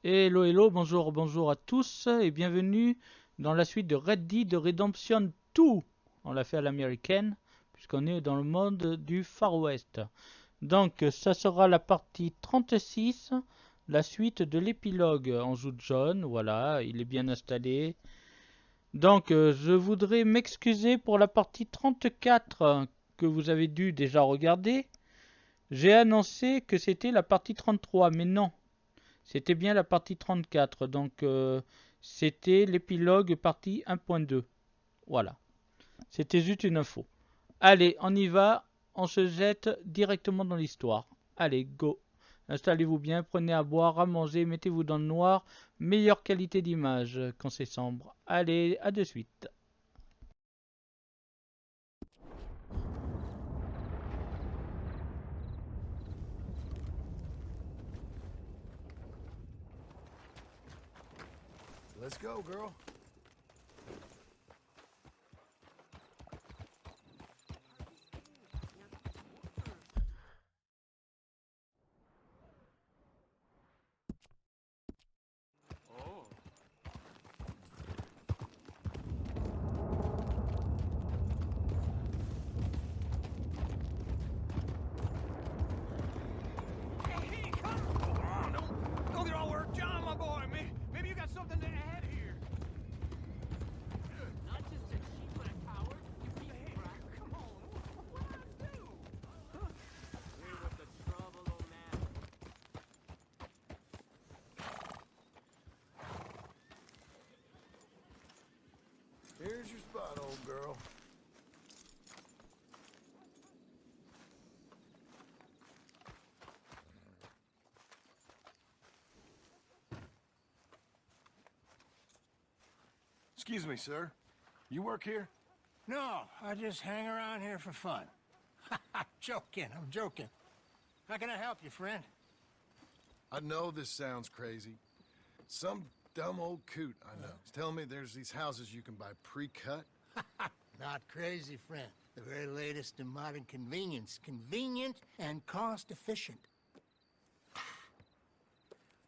Hello, hello, bonjour, bonjour à tous et bienvenue dans la suite de Red Dead de Redemption 2. On l'a fait à l'américaine puisqu'on est dans le monde du Far West. Donc ça sera la partie 36, la suite de l'épilogue. On joue John, voilà, il est bien installé. Donc je voudrais m'excuser pour la partie 34 que vous avez dû déjà regarder. J'ai annoncé que c'était la partie 33, mais non. C'était bien la partie 34, donc c'était l'épilogue partie 1.2. Voilà, c'était juste une info. Allez, on y va, on se jette directement dans l'histoire. Allez, go. Installez-vous bien, prenez à boire, à manger, mettez-vous dans le noir. Meilleure qualité d'image quand c'est sombre. Allez, à de suite. Let's go, girl. Hey, come on! Don't get all worked on, my boy. Maybe you got something to add here. Not just a cheap but a coward. You beat me, right? Come on, what did I do? Here with the trouble, old man. Here's your spot, old girl. Excuse me, sir. You work here? No, I just hang around here for fun. I'm joking. How can I help you, friend? I know this sounds crazy. Some dumb old coot I know is telling me there's these houses you can buy pre-cut. Not crazy, friend. The very latest in modern convenience. Convenient and cost-efficient.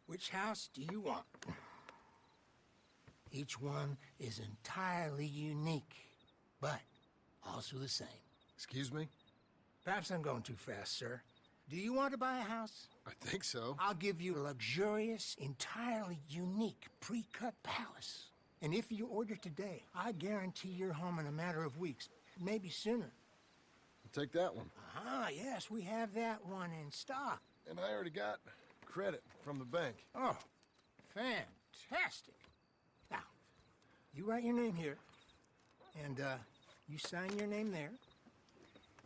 Which house do you want? Each one is entirely unique, but also the same. Excuse me? Perhaps I'm going too fast, sir. Do you want to buy a house? I think so. I'll give you a luxurious, entirely unique pre-cut palace. And if you order today, I guarantee you're home in a matter of weeks, maybe sooner. I'll take that one. Ah, yes, we have that one in stock. And I already got credit from the bank. Oh, fantastic. Now, you write your name here, and you sign your name there,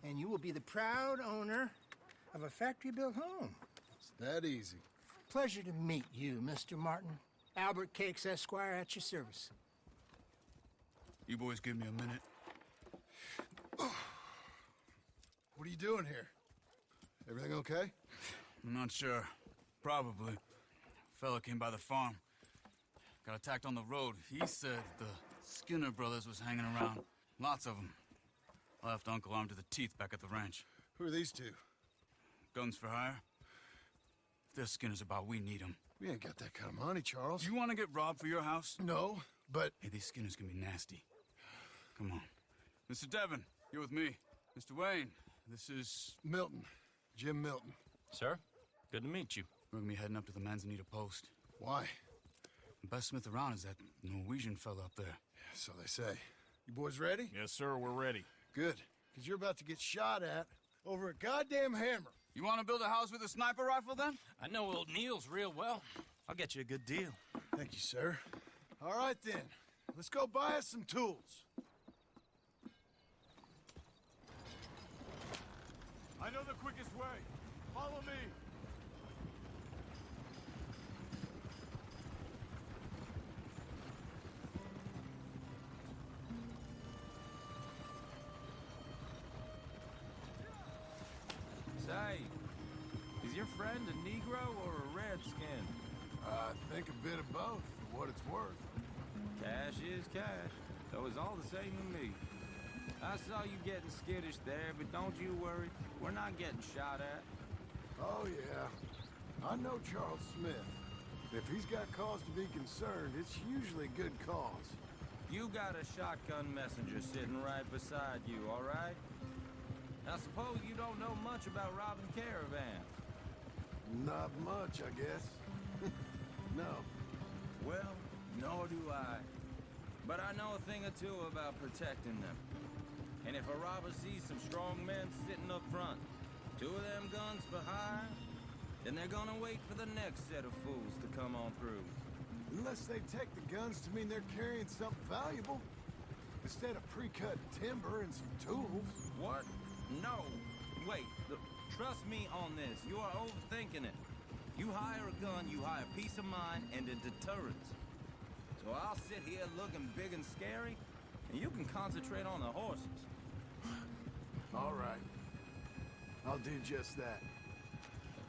and you will be the proud owner of a factory-built home. It's that easy. Pleasure to meet you, Mr. Martin. Albert Cakes, Esquire, at your service. You boys give me a minute. What are you doing here? Everything okay? I'm not sure. Probably. Fella came by the farm. Got attacked on the road. He said the Skinner brothers was hanging around. Lots of them. I left Uncle armed to the teeth back at the ranch. Who are these two? Guns for hire? If there's Skinner's about, we need them. We ain't got that kind of money, Charles. You want to get robbed for your house? No, but... Hey, these Skinners can be nasty. Come on. Mr. Devon, you're with me. Mr. Wayne, this is... Milton. Jim Milton. Sir, good to meet you. We're gonna be heading up to the Manzanita post. Why? The best smith around is that Norwegian fella up there. So they say. You boys ready? Yes, sir, we're ready. Good. Because you're about to get shot at over a goddamn hammer. You want to build a house with a sniper rifle, then? I know old Neil's real well. I'll get you a good deal. Thank you, sir. All right, then. Let's go buy us some tools. I know the quickest way. Follow me. Say, is your friend a Negro or a Redskin? I think a bit of both, for what it's worth. Cash is cash, so it's all the same to me. I saw you getting skittish there, but don't you worry. We're not getting shot at. Oh, yeah. I know Charles Smith. If he's got cause to be concerned, it's usually good cause. You got a shotgun messenger sitting right beside you, all right? Now suppose you don't know much about robbing caravans. Not much, I guess. No. Well, nor do I. But I know a thing or two about protecting them. And if a robber sees some strong men sitting up front, 2 of them guns behind, then they're gonna wait for the next set of fools to come on through. Unless they take the guns to mean they're carrying something valuable. Instead of pre-cut timber and some tools. What? No. Wait. Trust me on this. You are overthinking it. You hire a gun, you hire peace of mind and a deterrence. So I'll sit here looking big and scary, and you can concentrate on the horses. All right. I'll do just that.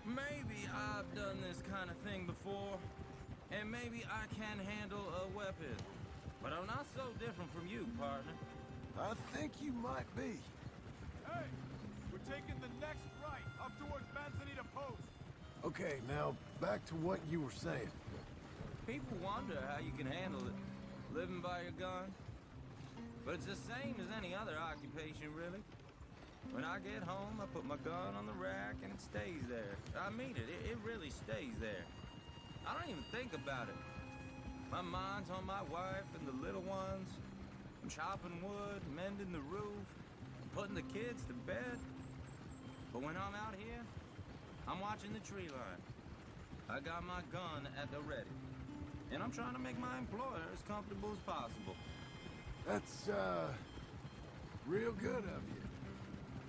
Maybe I've done this kind of thing before, and maybe I can handle a weapon. But I'm not so different from you, partner. I think you might be. Hey, we're taking the next right up towards Manzanita Post. Okay, now back to what you were saying. People wonder how you can handle it, living by your gun. But it's the same as any other occupation, really. When I get home, I put my gun on the rack and it stays there. I mean it, it really stays there. I don't even think about it. My mind's on my wife and the little ones. I'm chopping wood, mending the roof, putting the kids to bed. But when I'm out here, I'm watching the tree line. I got my gun at the ready. And I'm trying to make my employer as comfortable as possible. That's, real good of you.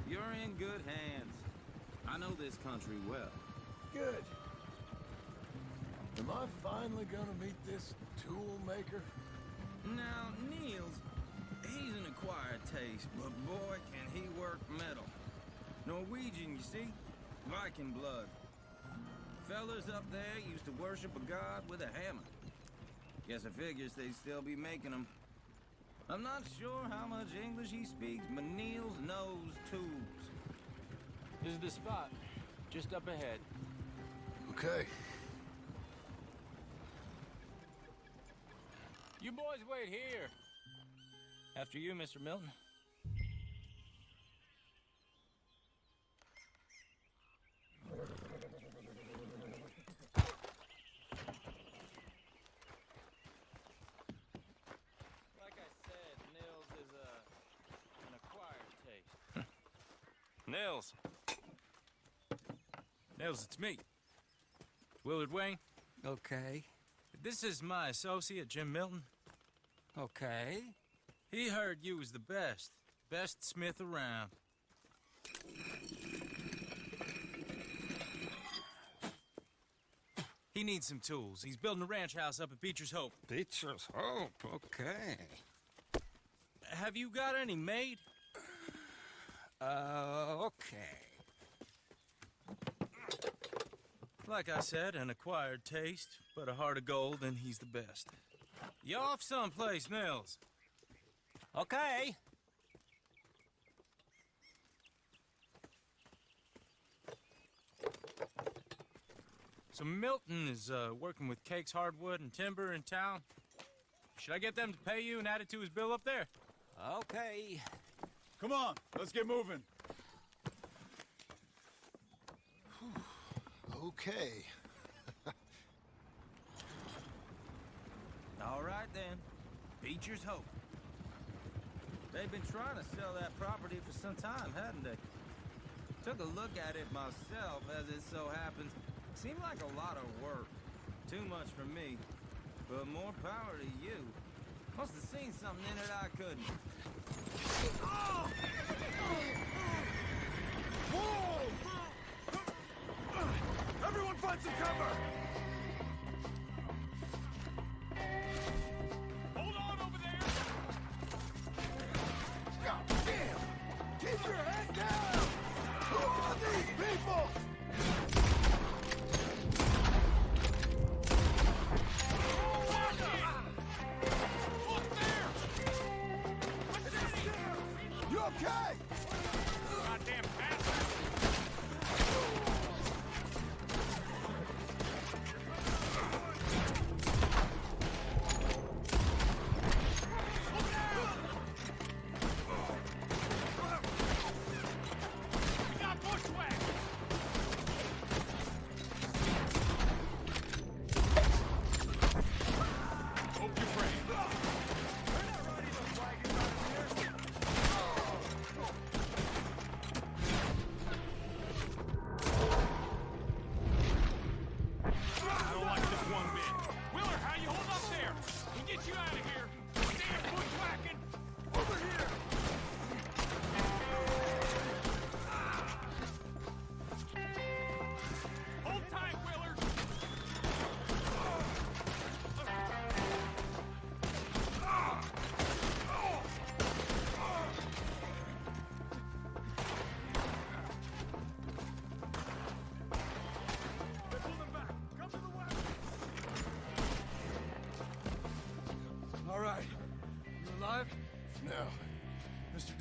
You're in good hands. I know this country well. Good. Am I finally gonna meet this tool maker? Now, Niels, he's an acquired taste, but boy, can he work metal. Norwegian, you see? Viking blood. Fellas up there used to worship a god with a hammer. Guess I figures they'd still be making them. I'm not sure how much English he speaks, but Niels knows tubes. This is the spot, just up ahead. Okay. You boys wait here. After you, Mr. Milton. Like I said, Nils is an acquired taste. Nils. Nils, it's me. Willard Wayne. Okay. This is my associate, Jim Milton. Okay. He heard you was the best smith around. He needs some tools. He's building a ranch house up at Beecher's Hope. Beecher's Hope, okay. Have you got any made? Okay. Like I said, an acquired taste, but a heart of gold, and he's the best. You off someplace, Nils? Okay. So Milton is working with Cakes Hardwood and Timber in town. Should I get them to pay you and add it to his bill up there? Okay. Come on, let's get moving. Okay. All right, then. Beecher's Hope. They've been trying to sell that property for some time, hadn't they? Took a look at it myself, as it so happens. Seemed like a lot of work. Too much for me. But more power to you. Must have seen something in it I couldn't. Whoa! Everyone find some cover! Hold on over there! God damn! Keep your head down! Who are these people? You okay? Goddamn bastard!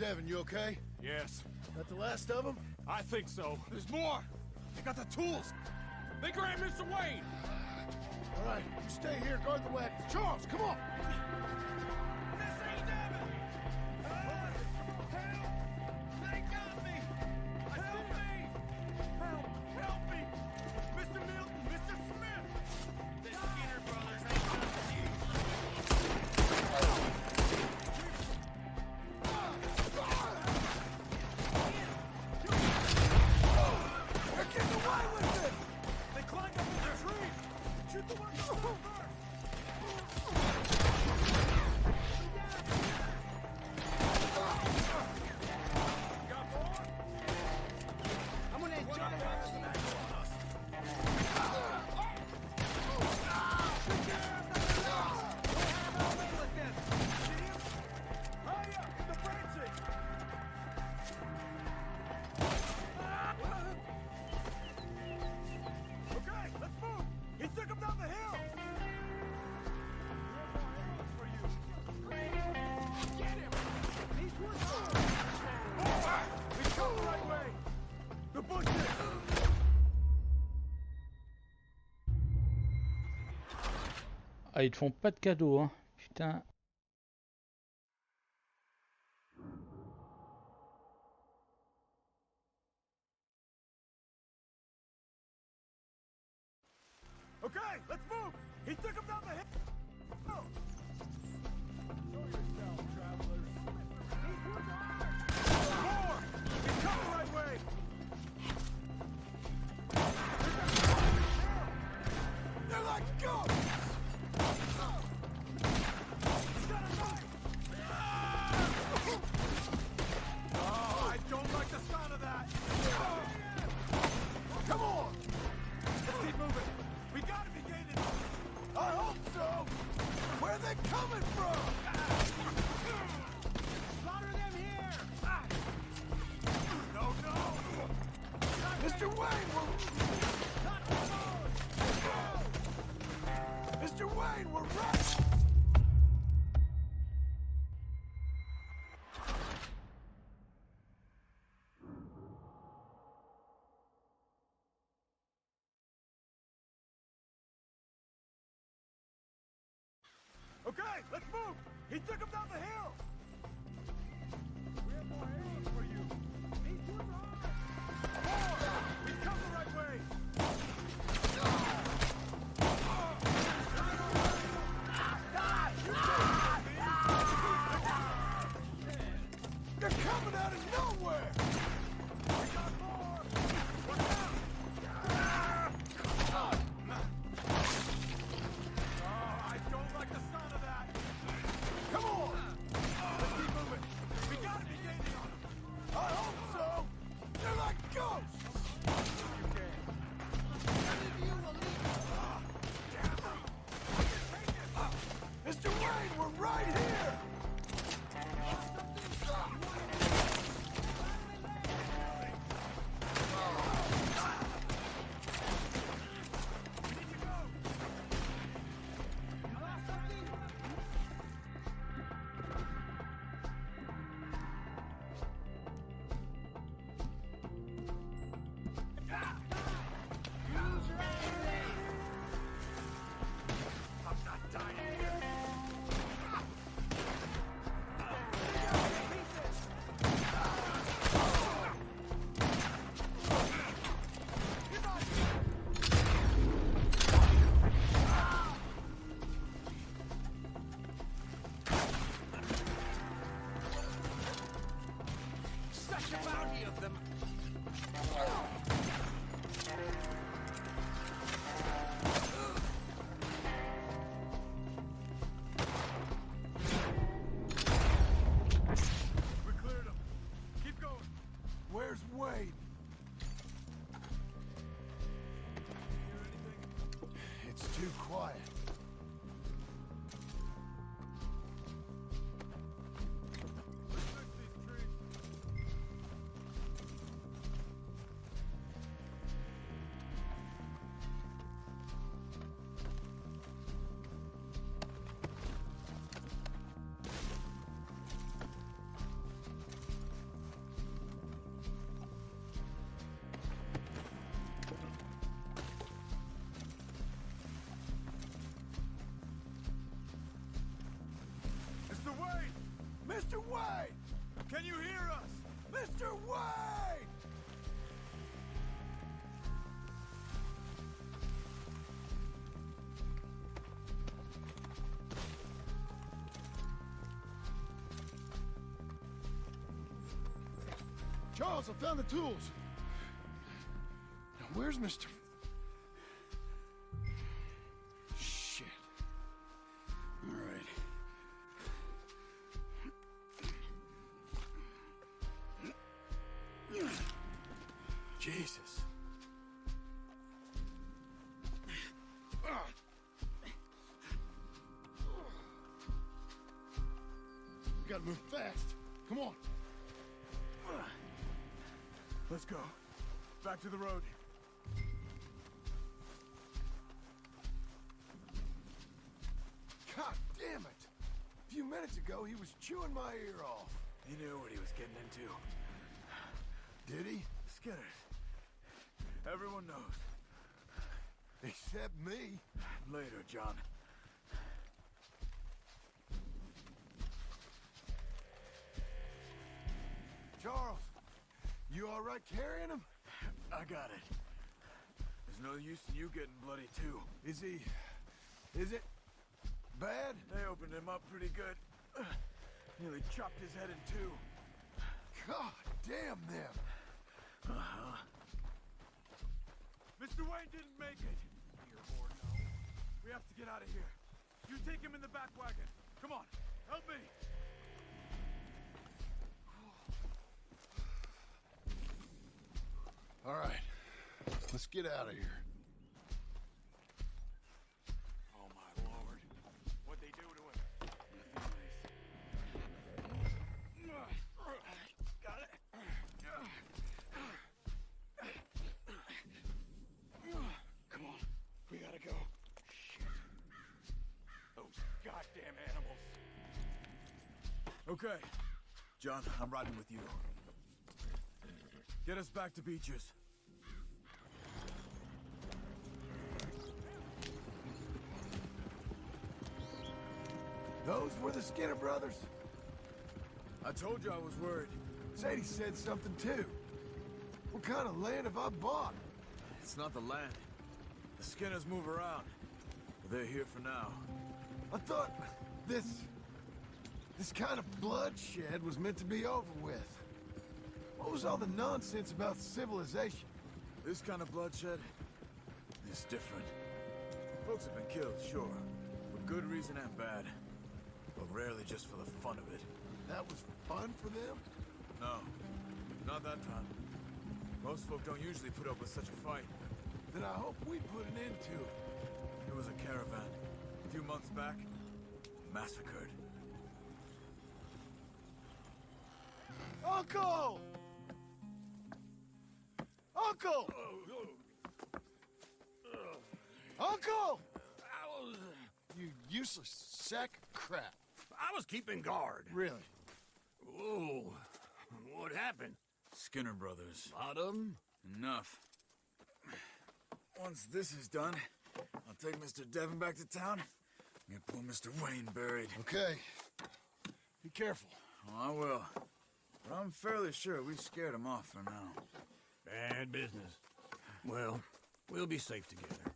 Devin, you okay? Yes, That the last of them? I think so. There's more. They got the tools. They grabbed Mr. Wayne. All right, you stay here, guard the wagons. Charles, come on! This ain't Devin. Help! They got me. Help me! Help me! Mr. Milton, Mr. Smith. The Skinner brothers ain't got you. They're getting away with it! They climbed up in the tree. Shoot the one first. Got more? I'm gonna jump Hurry up in the branches. Okay, let's move. He took him down the hill. Get him. He's working. We come the right way. The bushes. Ah, ils te font pas de cadeaux, hein. Putain. Okay, let's move. He took him down the hill. Show yourself, travelers. More. We come the right way. They're like ghosts! He's got a knife. Oh, I don't like the sound of that. Come on! Let's keep moving. We gotta be gaining. I hope so! Where are they coming from? Slaughter them here. No, no. Mr. Wayne, Not alone. Mr. Wayne, we're right! Okay, let's move. He took him down the hill. We have more arrows for you. These ones are. More. We come the right way. They're coming out of nowhere! We got more. Watch out. Oh, I don't like the sound of that. Come on! Let's keep moving. We gotta be gaining on him. Charles, I found the tools. Now, where's Mr. Shit. All right. Jesus. We gotta move fast. Come on. Let's go. Back to the road. God damn it! A few minutes ago, he was chewing my ear off. He knew what he was getting into. Did he? Skinners. Everyone knows. Except me. Later, John. Charles, you all right carrying him? I got it. There's no use in you getting bloody, too. Is he... is it... bad? They opened him up pretty good. Nearly chopped his head in two. God damn them! Mr. Wayne didn't make it. Here or no. We have to get out of here. You take him in the back wagon. Come on, help me. All right, let's get out of here. Oh my lord. What'd they do to him? Got it. Come on, we gotta go. Shit. Those goddamn animals. Okay. John, I'm riding with you. Get us back to Beaches. Those were the Skinner brothers? I told you I was worried. Sadie said something too. What kind of land have I bought? It's not the land. The Skinners move around. But they're here for now. I thought this kind of bloodshed was meant to be over with. What was all the nonsense about civilization? This kind of bloodshed is different. Folks have been killed, sure. For good reason and bad. But rarely just for the fun of it. That was fun for them? No, not that time. Most folk don't usually put up with such a fight. Then I hope we put an end to it. It was a caravan. A few months back, massacred. Uncle! Uncle! Uncle! You useless sack of crap. I was keeping guard. Really? Whoa. What happened? Skinner brothers. Lot of 'em? Enough. Once this is done, I'll take Mr. Devon back to town. Get poor Mr. Wayne buried. Okay. Be careful. Oh, I will. But I'm fairly sure we scared him off for now. Bad business. Well, we'll be safe together.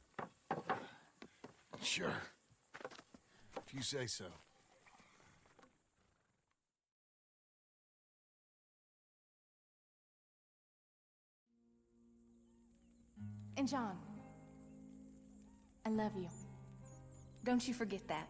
Sure. If you say so. And John, I love you. Don't you forget that.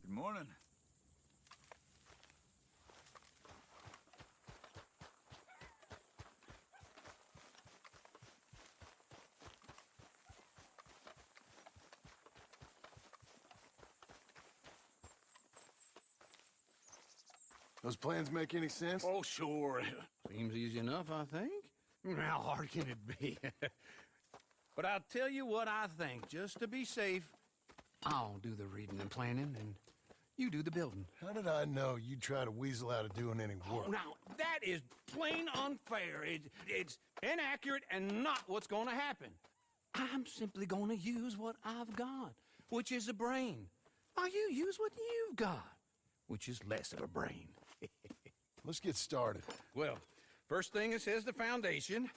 Good morning. Those plans make any sense? Oh, sure. Seems easy enough, I think. How hard can it be? But I'll tell you what I think. Just to be safe, I'll do the reading and planning, and You do the building. How did I know you'd try to weasel out of doing any work? Oh, now, that is plain unfair. It's inaccurate and not what's going to happen. I'm simply going to use what I've got, which is a brain. Now you use what you've got, which is less of a brain. Let's get started. Well, first thing it says the foundation,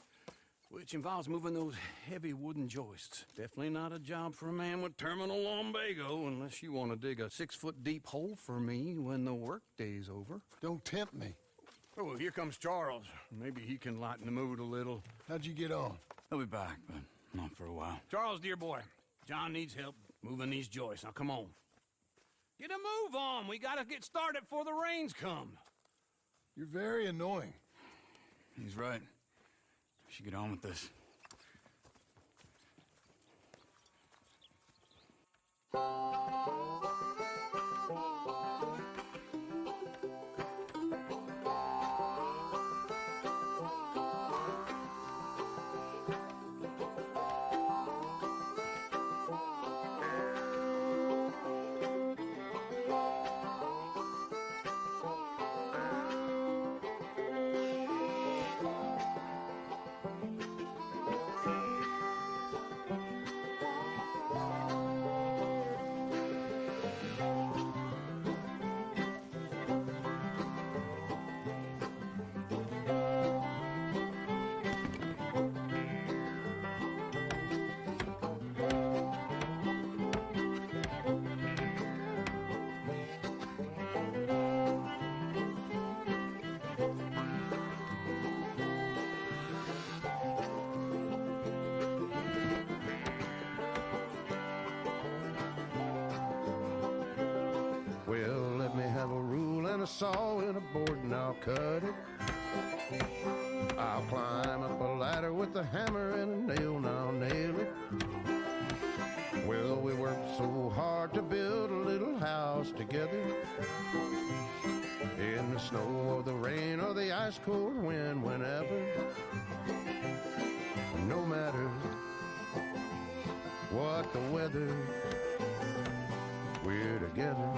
which involves moving those heavy wooden joists. Definitely not a job for a man with terminal lumbago unless you want to dig a 6-foot deep hole for me when the workday's over. Don't tempt me. Oh, here comes Charles. Maybe he can lighten the mood a little. How'd you get on? He'll be back, but not for a while. Charles, dear boy, John needs help moving these joists. Now, come on. Get a move on. We gotta get started before the rains come. You're very annoying. He's right. We should get on with this. Well, let me have a rule and a saw and a board and I'll cut it. I'll climb up a ladder with a hammer and a nail and I'll nail it. Well, we worked so hard to build a little house together. In the snow or the rain or the ice cold wind, whenever. No matter what the weather, we're together.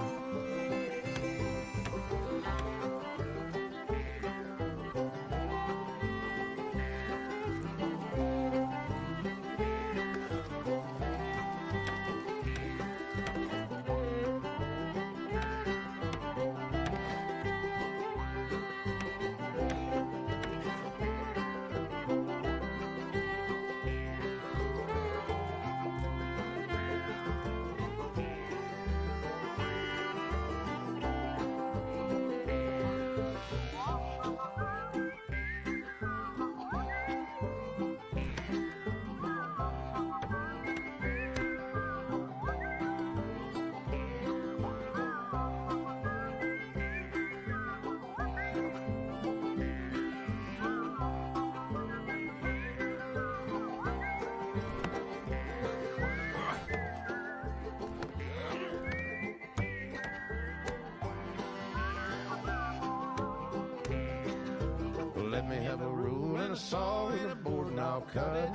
Let me have a rule and a saw and a board and I'll cut it.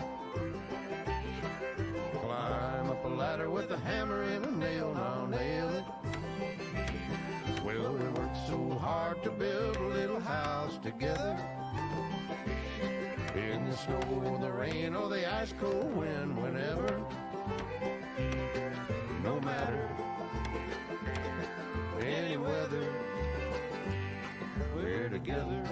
Climb up a ladder with a hammer and a nail and I'll nail it. Well, we worked so hard to build a little house together. In the snow or the rain or the ice cold wind, whenever. No matter any weather, we're together.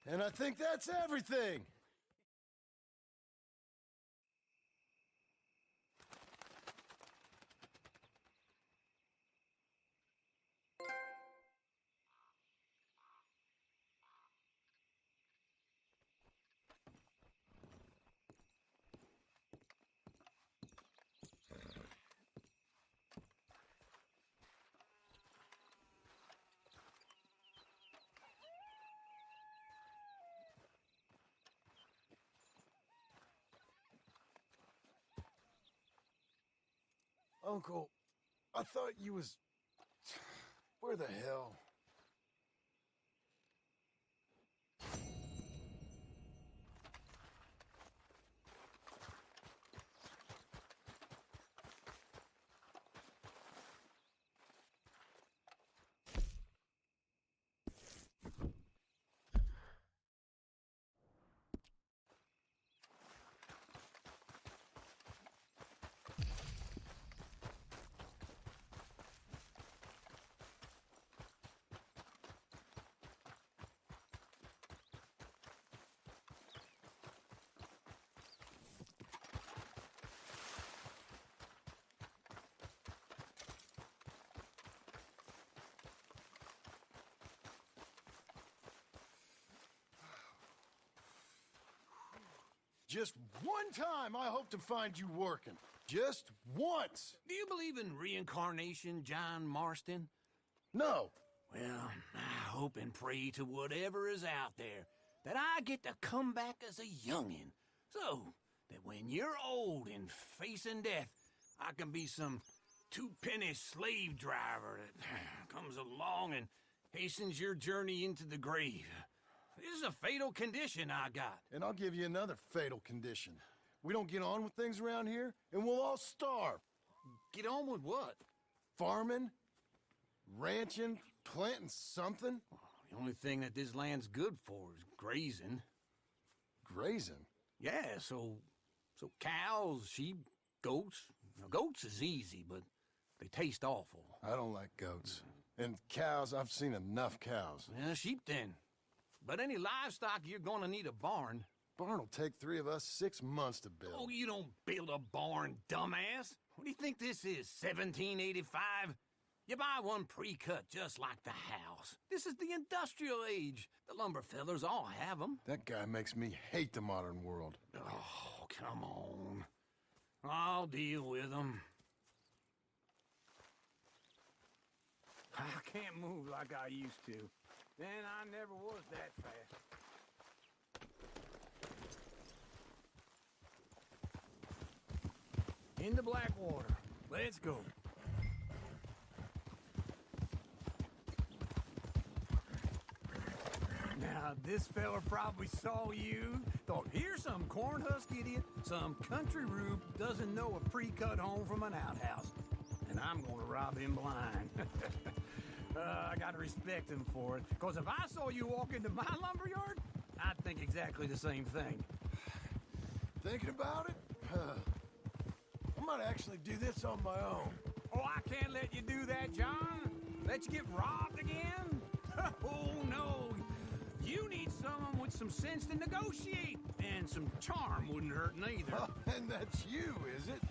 And I think that's everything. Uncle, I thought you was... Where the hell? Just one time I hope to find you working. Just once. Do you believe in reincarnation, John Marston? No. Well, I hope and pray to whatever is out there that I get to come back as a youngin', so that when you're old and facing death, I can be some two-penny slave driver that comes along and hastens your journey into the grave. This is a fatal condition I got. And I'll give you another fatal condition. We don't get on with things around here, and we'll all starve. Get on with what? Farming, ranching, planting something. The only thing that this land's good for is grazing. Grazing? Yeah, so cows, sheep, goats. Now, goats is easy, but they taste awful. I don't like goats. And cows, I've seen enough cows. Yeah, sheep then. But any livestock, you're gonna need a barn. Barn will take 3 of us 6 months to build. Oh, you don't build a barn, dumbass. What do you think this is, 1785? You buy one pre-cut just like the house. This is the industrial age. The lumber fellers all have them. That guy makes me hate the modern world. Oh, come on. I'll deal with them. I can't move like I used to. Then I never was that fast. Into Blackwater. Let's go. Now, this fella probably saw you, thought, here's some corn-husk idiot, some country rube doesn't know a pre-cut home from an outhouse. And I'm gonna rob him blind. I gotta respect him for it, because if I saw you walk into my lumberyard, I'd think exactly the same thing. Thinking about it? I might actually do this on my own. Oh, I can't let you do that, John. Let you get robbed again? Oh, no. You need someone with some sense to negotiate, and some charm wouldn't hurt neither. Oh, and that's you, is it?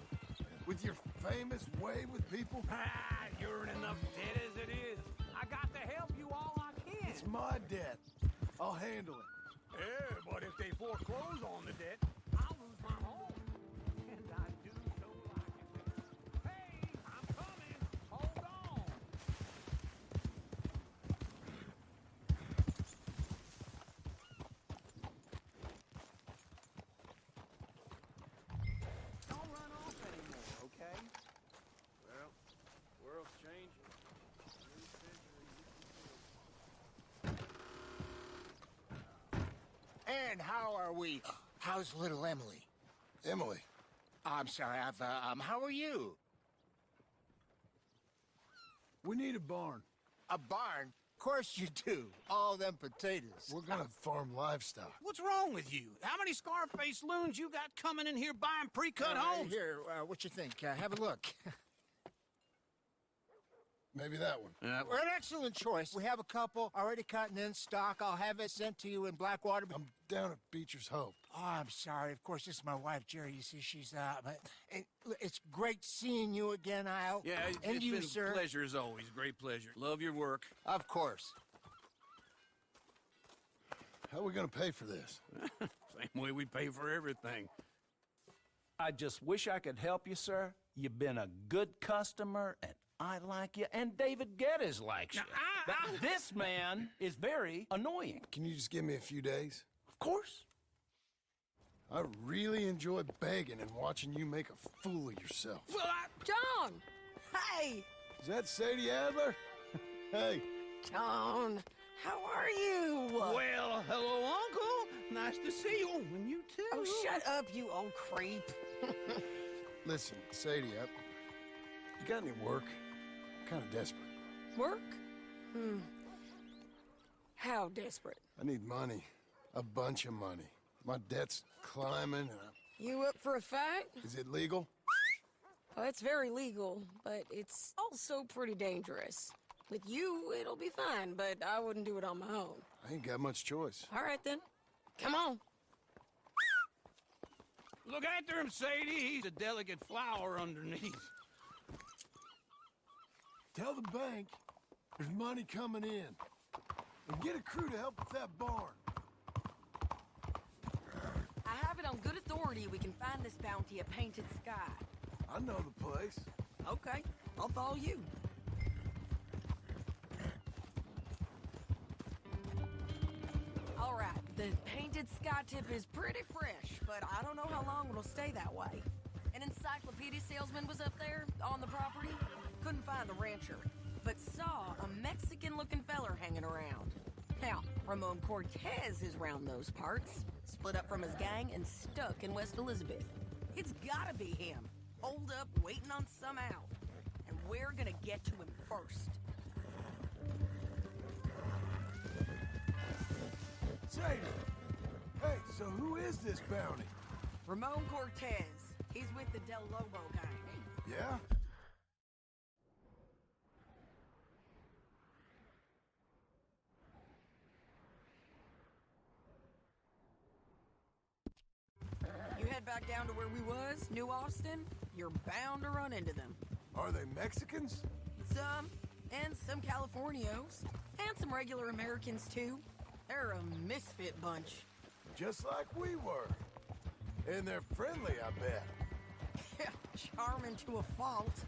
With your famous way with people? Ah, you're in enough debt as it is. I got to help you all I can. It's my debt. I'll handle it. Yeah, but if they foreclose on the debt, I'll lose my home. And I do so like it. Hey, I'm coming. Hold on. Don't run off anymore, okay? Well, world's changing. And how are we? How's little Emily? Emily. I'm sorry, how are you? We need a barn. A barn? Of course you do. All them potatoes. We're gonna farm livestock. What's wrong with you? How many Scarface loons you got coming in here buying pre-cut homes? Here, what you think? Have a look. Maybe that one. We're an excellent choice. We have a couple already cut and in stock. I'll have it sent to you in Blackwater. I'm down at Beecher's Hope. Oh, I'm sorry. Of course, this is my wife, Jerry. You see, she's it's great seeing you again, Al. Yeah, and it's you, been sir. a pleasure as always. Great pleasure. Love your work. Of course. How are we gonna pay for this? Same way we pay for everything. I just wish I could help you, sir. You've been a good customer, and I like you, and David Geddes likes you. Now, But this man is very annoying. Can you just give me a few days? Of course. I really enjoy begging and watching you make a fool of yourself. Well, John! Hey! Is that Sadie Adler? Hey. John, how are you? well, hello, Uncle. Nice to see you. Oh, and you too. Oh, shut up, you old creep. Listen, Sadie, you got any work? I'm kind of desperate. Work? How desperate? I need money. A bunch of money. My debt's climbing and You up for a fight? Is it legal? Oh, it's very legal, but it's also pretty dangerous. With you, it'll be fine, but I wouldn't do it on my own. I ain't got much choice. All right, then. Come on. Look after him, Sadie. He's a delicate flower underneath. Tell the bank there's money coming in. And get a crew to help with that barn. I have it on good authority we can find this bounty at Painted Sky. I know the place. Okay, I'll follow you. All right, the Painted Sky tip is pretty fresh, but I don't know how long it'll stay that way. An encyclopedia salesman was up there on the property. Couldn't find the rancher, but saw a Mexican-looking feller hanging around. Now, Ramon Cortez is round those parts, split up from his gang and stuck in West Elizabeth. It's gotta be him, holed up waiting on some out. And we're gonna get to him first. Sadie! Hey, so who is this bounty? Ramon Cortez. He's with the Del Lobo gang. Yeah? You head back down to where we was, New Austin, you're bound to run into them. Are they Mexicans? Some, and some Californios, and some regular Americans too. They're a misfit bunch. Just like we were. And they're friendly, I bet. Charming to a fault.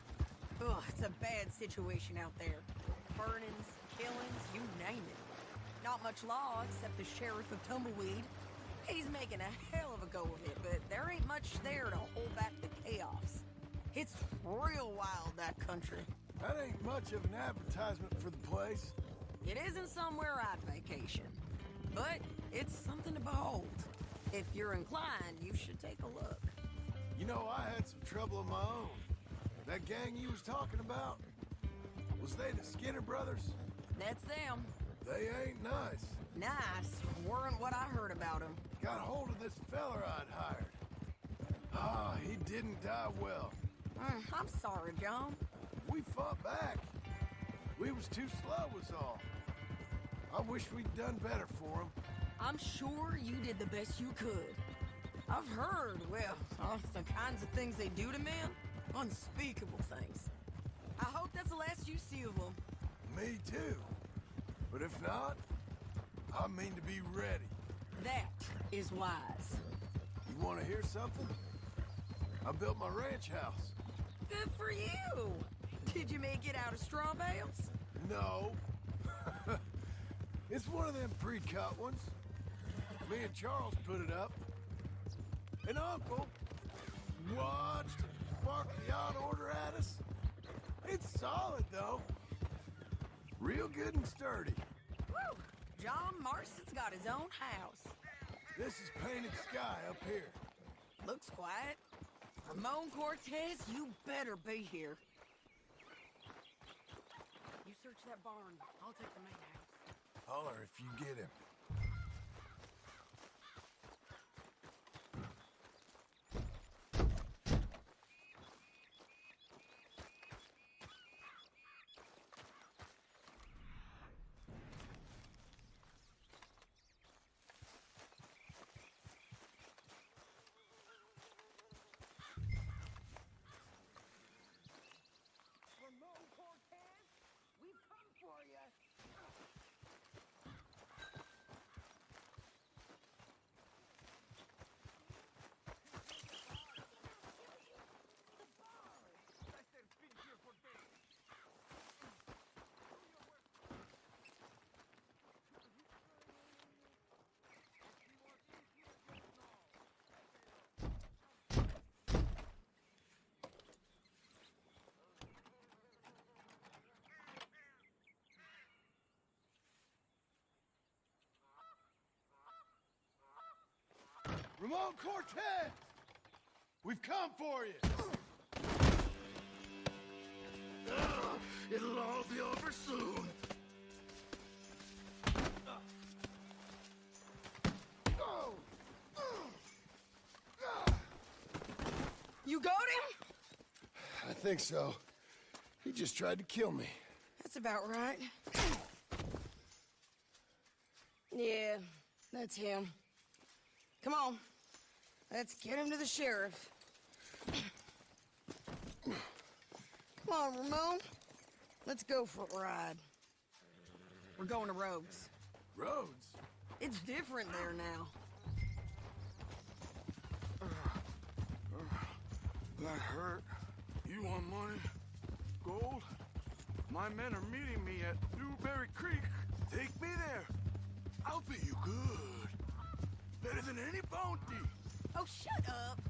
Ugh, it's a bad situation out there. Burnings, killings, you name it. Not much law except the sheriff of Tumbleweed. He's making a hell of a go of it, but there ain't much there to hold back the chaos. It's real wild, that country. That ain't much of an advertisement for the place. It isn't somewhere I'd vacation, but it's something to behold. If you're inclined, you should take a look. You know, I had some trouble of my own. That gang you was talking about, was they the Skinner brothers? That's them. They ain't nice. Nice weren't what I heard about them. Got hold of this feller I'd hired. Ah, he didn't die well. I'm sorry, John. We fought back. We was too slow was all. I wish we'd done better for him. I'm sure you did the best you could. I've heard, well, the kinds of things they do to men. Unspeakable things. I hope that's the last you see of them. Me too. But if not, I mean to be ready. That is wise. You want to hear something? I built my ranch house. Good for you. Did you make it out of straw bales? No. It's one of them pre-cut ones. Me and Charles put it up. And Uncle watched it bark the odd order at us. It's solid, though. Real good and sturdy. Woo! John Marston's got his own house. This is Painted Sky up here. Looks quiet. Ramon Cortez, you better be here. You search that barn. I'll take the main house. Holler if you get him. Ramon Cortez, we've come for you. Ramon Cortez! We've come for you! It'll all be over soon. You got him? I think so. He just tried to kill me. That's about right. Yeah, that's him. Come on. Let's get him to the sheriff. Come on, Ramon. Let's go for a ride. We're going to Rhodes. Rhodes? It's different there now. That hurt. You want money? Gold? My men are meeting me at Newberry Creek. Take me there. I'll pay you good. Better than any bounty. Oh, shut up.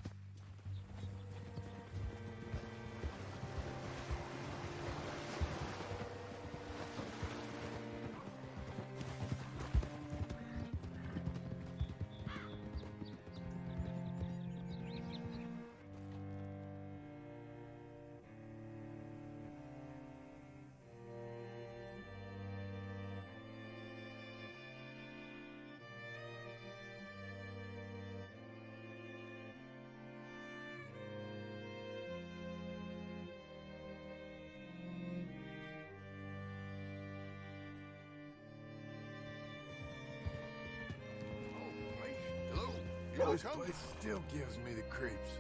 This place still gives me the creeps.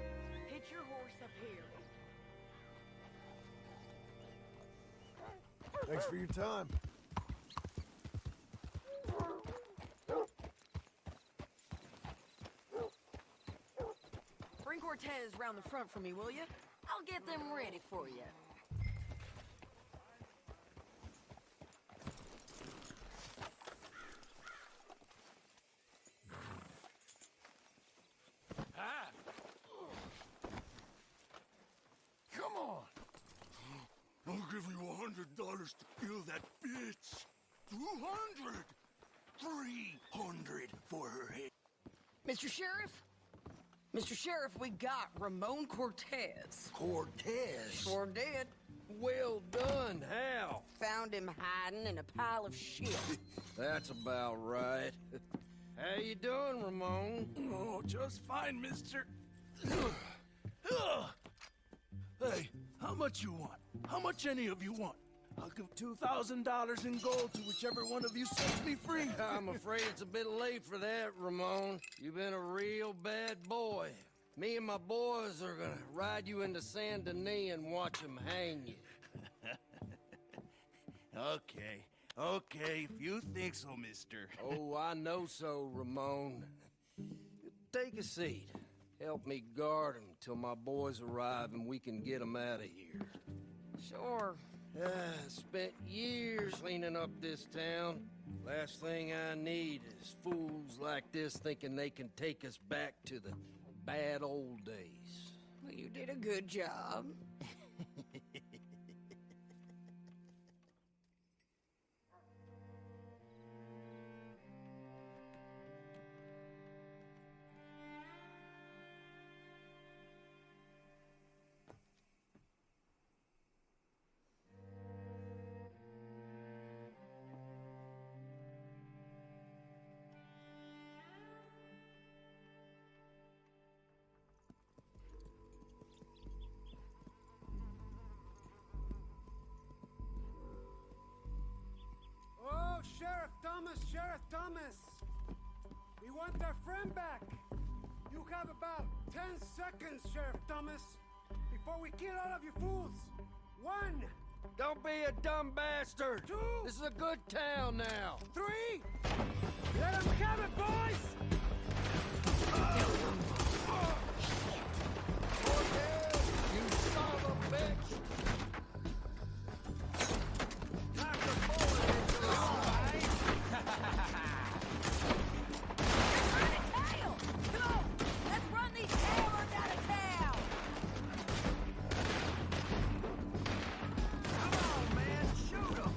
Hitch your horse up here. Thanks for your time. Bring Cortez round the front for me, will you? I'll get them ready for you. Come on. I'll give you $100 to kill that bitch. 200. 300 for her head. Mr. Sheriff? Mr. Sheriff, we got Ramon Cortez. Cortez? Sure did. Well done. How? Found him hiding in a pile of shit. That's about right. How you doing, Ramon? Oh, just fine, mister. Hey, how much you want? How much any of you want? I'll give $2,000 in gold to whichever one of you sets me free. I'm afraid it's a bit late for that, Ramon. You've been a real bad boy. Me and my boys are gonna ride you into Saint Denis and watch them hang you. Okay, if you think so, mister. Oh, I know so, Ramon. Take a seat. Help me guard him till my boys arrive and we can get them out of here. Sure. Spent years cleaning up this town. Last thing I need is fools like this thinking they can take us back to the bad old days. Well, you did a good job. Sheriff Thomas! We want our friend back! You have about 10 seconds, Sheriff Thomas, before we kill all of you fools! 1! Don't be a dumb bastard! 2! This is a good town now! 3! Let them have it, boys! Cortez, you son of a bitch! Knock the bullet into the eye! Let's run these tailors out of town! Come on, man, shoot 'em!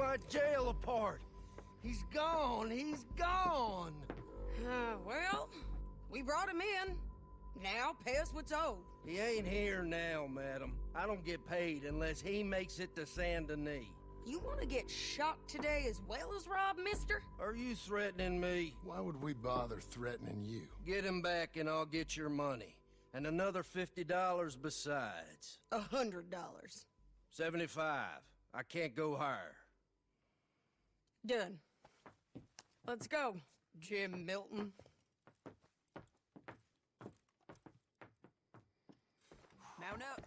my jail apart. He's gone. He's gone. Well, we brought him in. Now pay us what's owed. He ain't here now, madam. I don't get paid unless he makes it to Saint Denis. You want to get shot today as well as Rob, mister? Are you threatening me? Why would we bother threatening you? Get him back and I'll get your money. And another $50 besides. $100. 75. I can't go higher. Done. Let's go, Jim Milton. Mount up.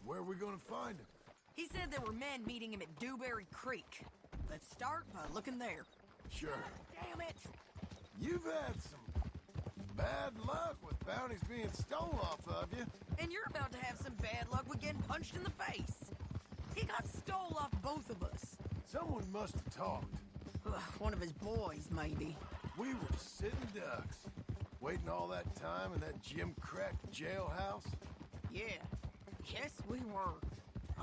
Where are we gonna find him? He said there were men meeting him at Dewberry Creek. Let's start by looking there. Sure. Damn it! You've had some bad luck with bounties being stolen off of you. And you're about to have some bad luck with getting punched in the face. He got stole off both of us. Someone must have talked. One of his boys, maybe. We were sitting ducks, waiting all that time in that gim-crack jailhouse. Yeah. Yes, we were.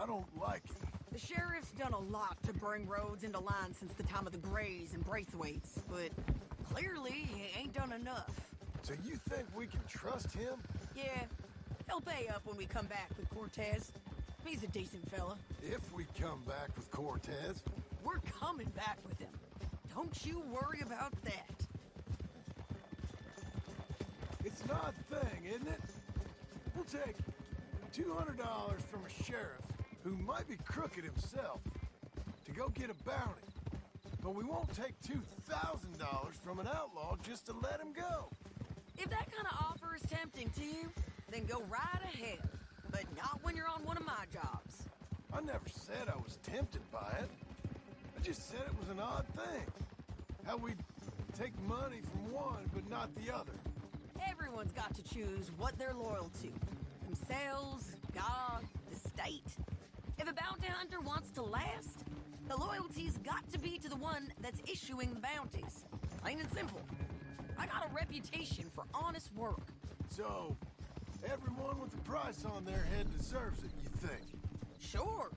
I don't like it. The sheriff's done a lot to bring roads into line since the time of the Grays and Braithwaites, but clearly he ain't done enough. So you think we can trust him? Yeah. He'll pay up when we come back with Cortez. He's a decent fella. If we come back with Cortez. We're coming back with him. Don't you worry about that. It's an odd thing, isn't it? We'll take $200 from a sheriff who might be crooked himself to go get a bounty. But we won't take $2,000 from an outlaw just to let him go. If that kind of offer is tempting to you, then go right ahead. But not when you're on one of my jobs. I never said I was tempted by it. I just said it was an odd thing. How we'd take money from one but not the other. Everyone's got to choose what they're loyal to. Themselves, God, the state. If a bounty hunter wants to last, the loyalty's got to be to the one that's issuing the bounties. Plain and simple. I got a reputation for honest work. So, everyone with a price on their head deserves it, you think? Sure.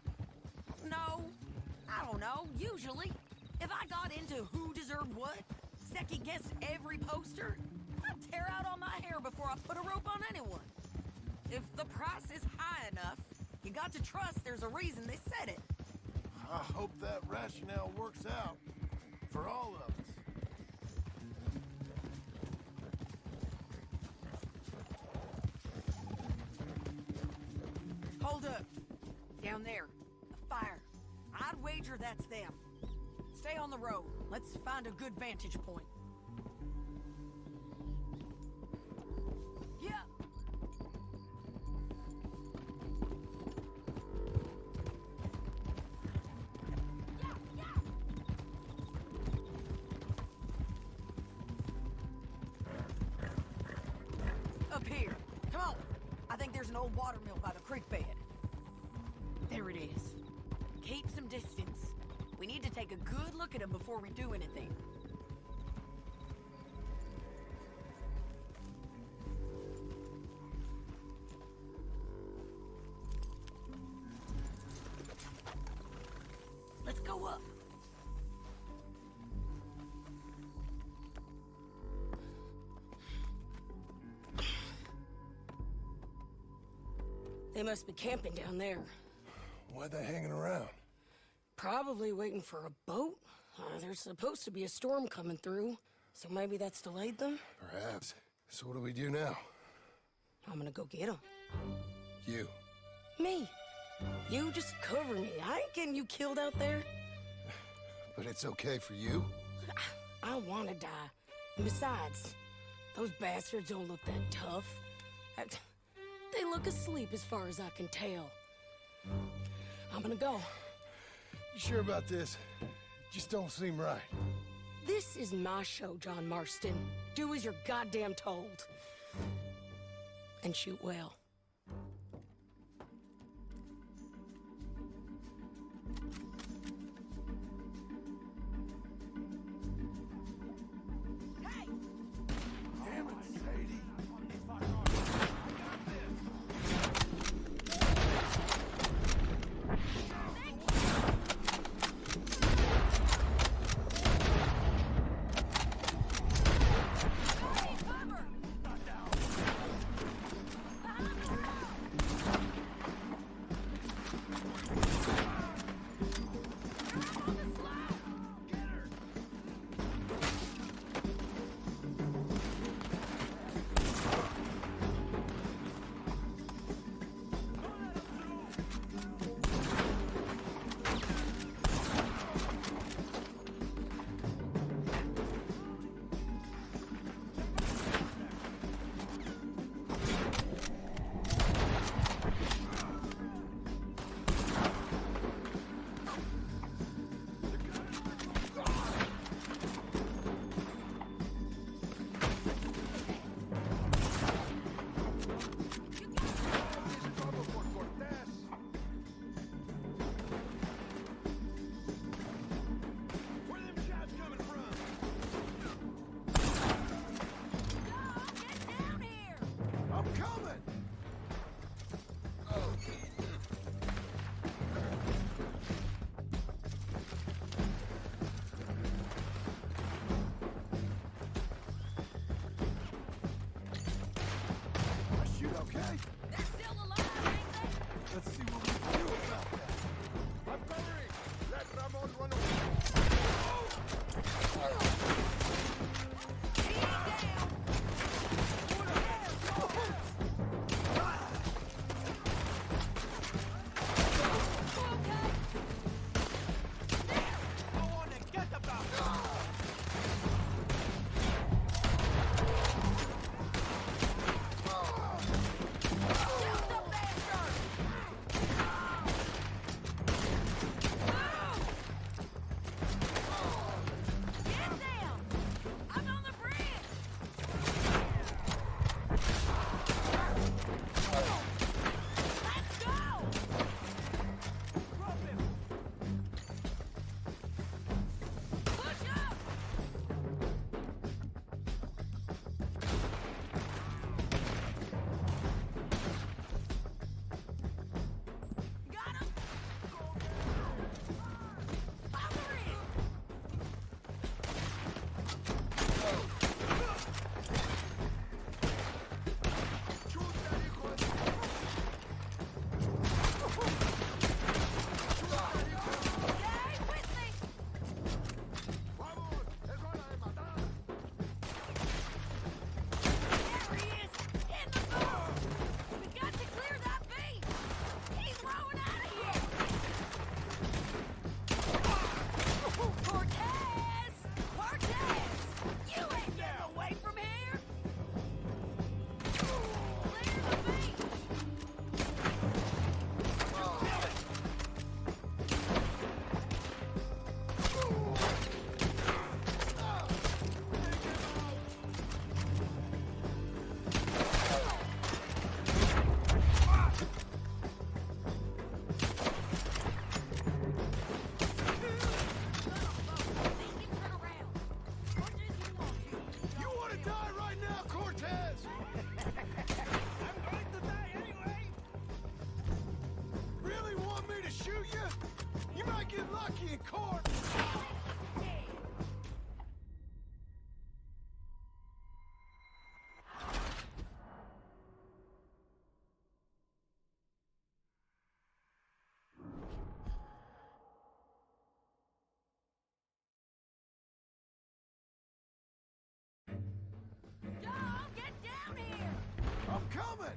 No, I don't know, usually. If I got into who deserved what, second-guessed every poster, I'd tear out all my hair before I put a rope on anyone. If the price is high enough, you got to trust there's a reason they said it. I hope that rationale works out for all of us. Hold up. Down there. A fire. I'd wager that's them. Stay on the road. Let's find a good vantage point. Yeah. Up here. Come on. I think there's an old watermill by the creek bed. There it is. Keep some distance. We need to take a good look at him before we do anything. Let's go up. They must be camping down there. Why are they hanging around? Probably waiting for a boat. There's supposed to be a storm coming through, so maybe that's delayed them? Perhaps. So what do we do now? I'm gonna go get them. You. Me. You just cover me. I ain't getting you killed out there. But it's okay for you? I wanna die. And besides, those bastards don't look that tough. They look asleep as far as I can tell. I'm gonna go. You sure about this? Just don't seem right. This is my show, John Marston. Do as you're goddamn told. And shoot well. Damn it, Sadie. might get lucky in court. John, get down here! I'm coming.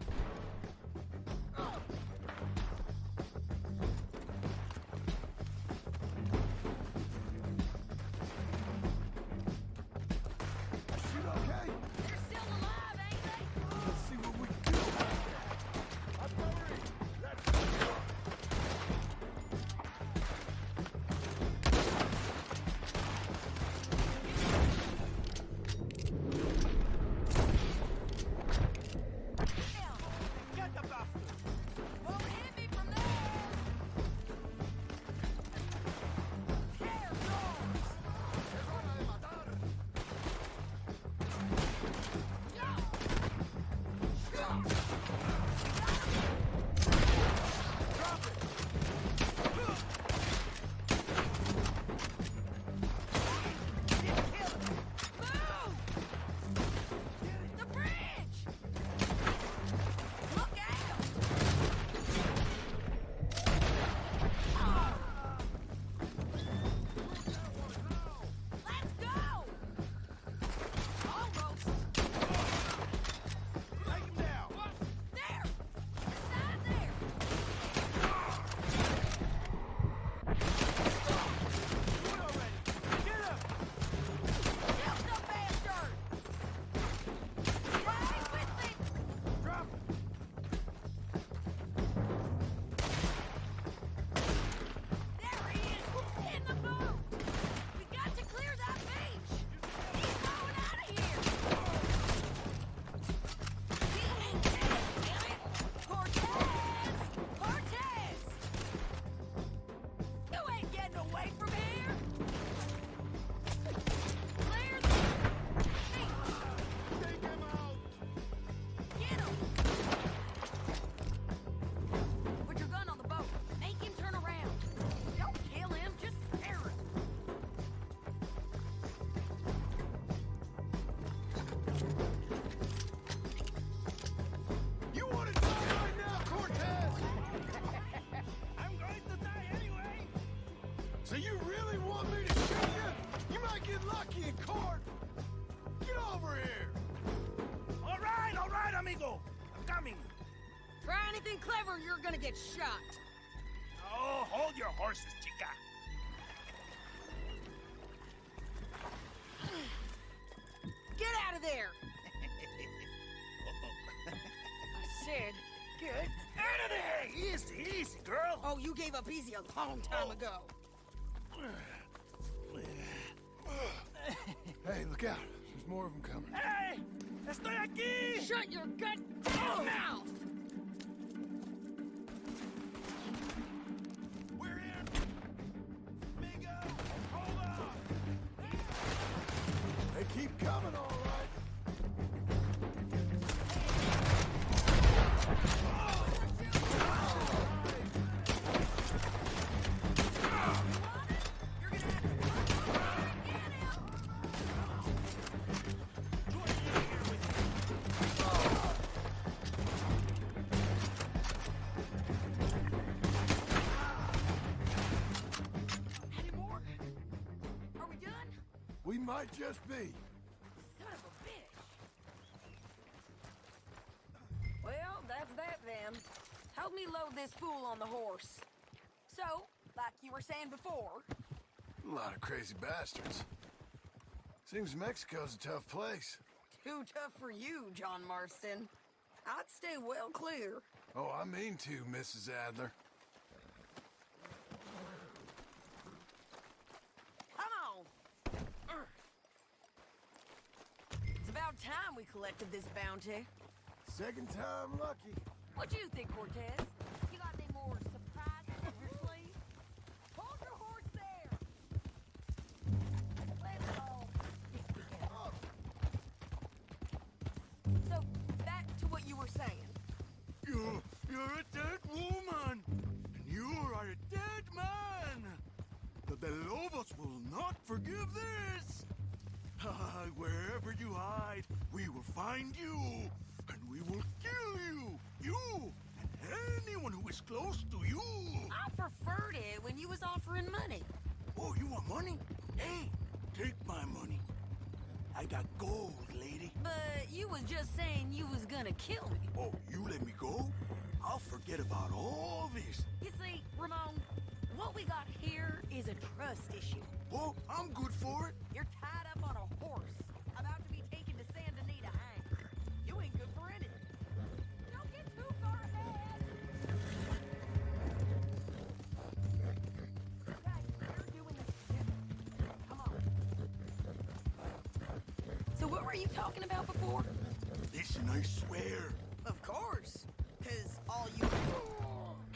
Shit okay? They're still alive, ain't they? Let's see what we can do about that. I'm worried. Let's go. Get the bastard! Won't hit me from there! There, doors! Move! The bridge! Look out! Let's go! Almost. Take him down. There! Inside there! Do it already! Get him! Kill some bastard! Stay with me! Drop it! There he is! In the boat! We got to clear that beach! He's going out of here! He ain't dead, damn it! Cortez! Cortez! You ain't getting away from here! Clear the beach! Take him out. Get him! Put your gun on the boat. Make him turn around. Don't kill him, just scare him. You want to die right now, Cortez? I'm going to die anyway! So you really want me to shoot you? You might get lucky in court. Get over here. All right, amigo! I'm coming! Try anything clever, you're gonna get shot. Oh, hold your horses, chica! Get out of there! I said, get Out of there! Easy, easy, girl! Oh, you gave up easy a long time ago. Hey, look out. There's more of them coming. Hey! Estoy aquí! Shut your goddamn mouth! We're in! Amigo! Hold on! They keep coming, all right. You're gonna have to get him! Any more? Are we done? We might just be. Son of a bitch. Well, that's that then. Help me load this fool on the horse. So, like you were saying before, A lot of crazy bastards. Seems Mexico's a tough place. too tough for you, John Marston. I'd stay well clear. Oh, I mean to, Mrs. Adler. Come on! It's about time we collected this bounty. Second time lucky. What do you think, Cortez? You got any more surprises up your sleeve? Hold your horse there! Let's go. So, back to what you were saying. You're a dead woman! And you are a dead man! forgive this. Wherever you hide, we will find you, and we will kill you. You and anyone who is close to you. I preferred it when you was offering money. Oh, you want money? Hey, take my money. I got gold, lady. But you was just saying you was gonna kill me. Oh, you let me go? I'll forget about all this. You see, Ramon, what we got here is a trust issue. Oh, I'm good for it. You're tied up on a horse, about to be taken to Saint Denis to hang. You ain't good for anything. Don't get too far ahead. Guys, you're doing this together. Come on. So what were you talking about before? Listen, I swear. Of course, because all you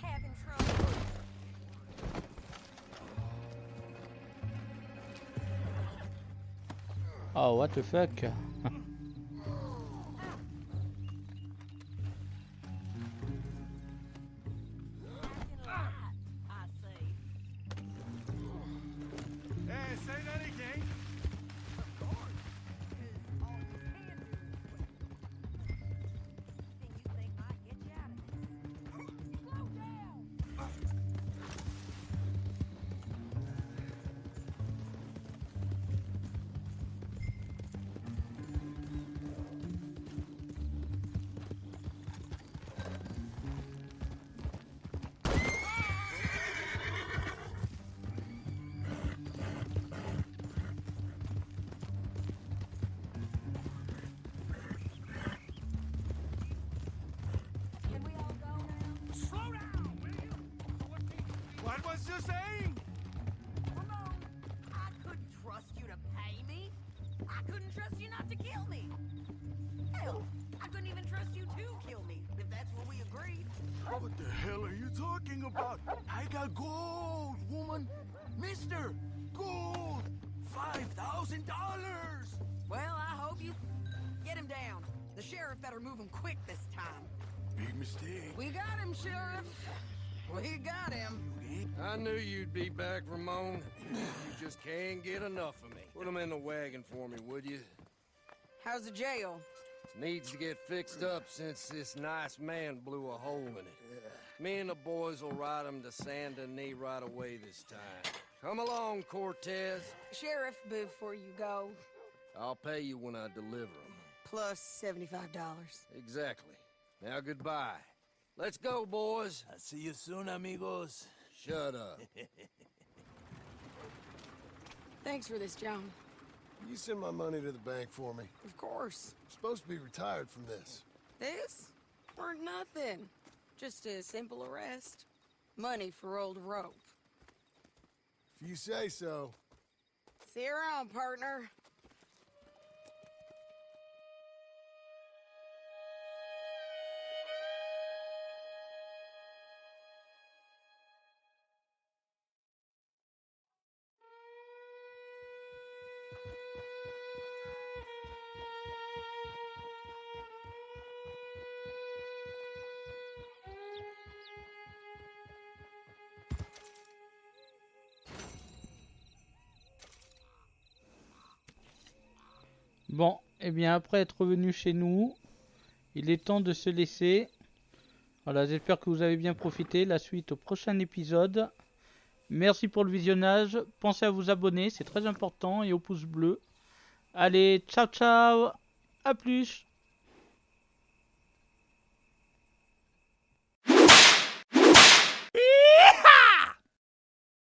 have in trouble. Oh, what the fuck? Hey, say that again. What was you saying? Ramon, I couldn't trust you to pay me. I couldn't trust you not to kill me. Hell, I couldn't even trust you to kill me, if that's what we agreed. What the hell are you talking about? I got gold, woman. Mister, gold. $5,000. Well, I hope you get him down. The sheriff better move him quick this time. Big mistake. We got him, Sheriff. We got him. I knew you'd be back, Ramon. You just can't get enough of me. Put him in the wagon for me, would you? How's the jail? Needs to get fixed up since this nice man blew a hole in it. Me and the boys will ride him to Saint Denis right away this time. Come along, Cortez. Sheriff, before you go, I'll pay you when I deliver him. plus $75. Exactly. Now goodbye. Let's go, boys. I'll see you soon, amigos. Shut up. Thanks for this, John. You send my money to the bank for me. Of course. I'm supposed to be retired from this. This? Weren't nothing. Just a simple arrest. Money for old rope. If you say so. See you around, partner. Bon, et bien après être revenu chez nous, il est temps de se laisser. Voilà, j'espère que vous avez bien profité. La suite au prochain épisode. Merci pour le visionnage. Pensez à vous abonner, c'est très important, et au pouce bleu. Allez, ciao ciao, à plus.